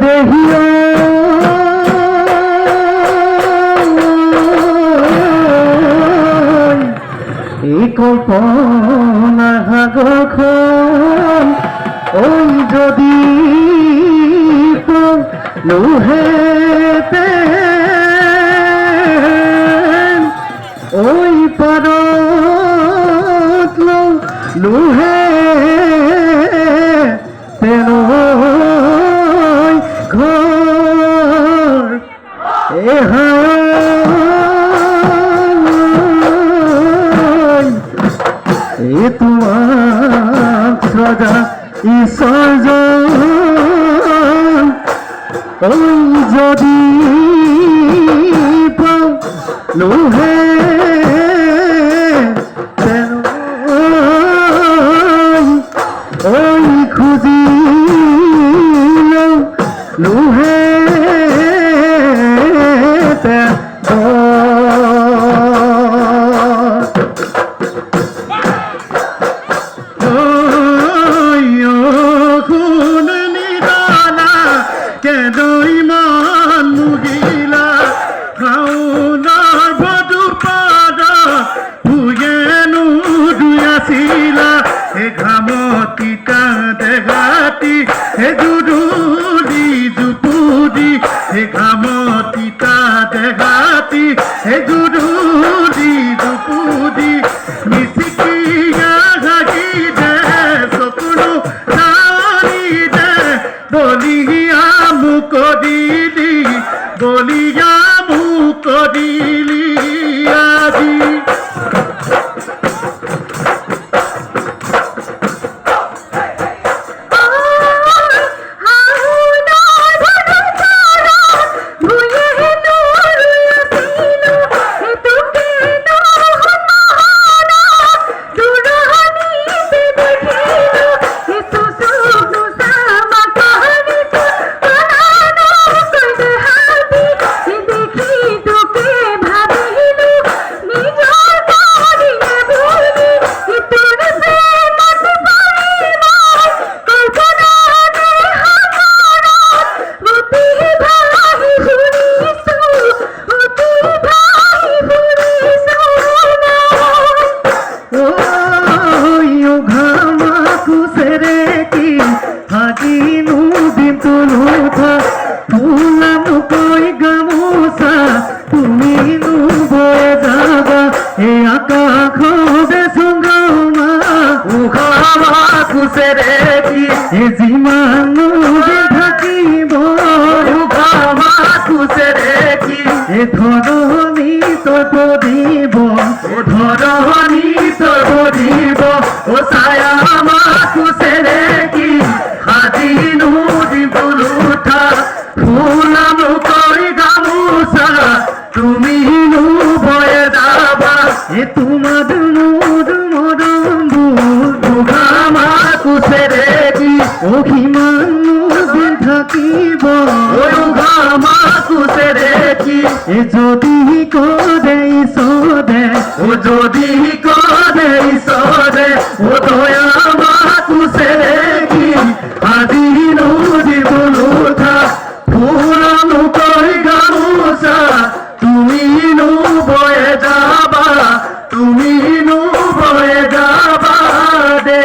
দেহিয়া এই কল্পনা সাগৰখন ওই যদি লোহেতে ওই পাৰত লোহে ঘর এ তোমার সদা ঈশ্বর ওই যদি লোহে ওই খুঁজি লোহে ঘামতিটা দেখাতি হে জুরুলি জুপুরি হে ঘামতিটা দেখাতি হে জুরুলি জুপুরি মিশিকিয়া ঘাগি দে সপনো সারি দে বলিয়া মুকদিলি আজি ধরণী তব দিব ধরণী তব দিব ও ছায়া মাকু সেরে কি হাজিনু দিবুল উঠা ফুলানো কই গামুসা তুমি নু বয়ে দাবা এ তোমার নূর মরম্বু মাকু সেরে কি অভিমানু দিন থাকিব ও মাকু সেরে কি এ যদি করে সদে ও যদি করে সদে ও দয়া মাকু সেরে কি আজি নদী বলুথা ফুলানো কই গামুসা তুমি নু বয়ে যাবা তুমি নু বয়ে যাবা দে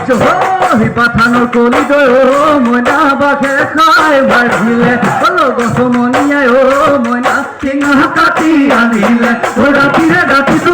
জহি পাথানৰ কলিলৈ মইনা বাঘে খাই মাৰিলে গছমনীয়াই মইনা টিঙা কাটি আনিলে ৰাতিৰে ৰাতিটো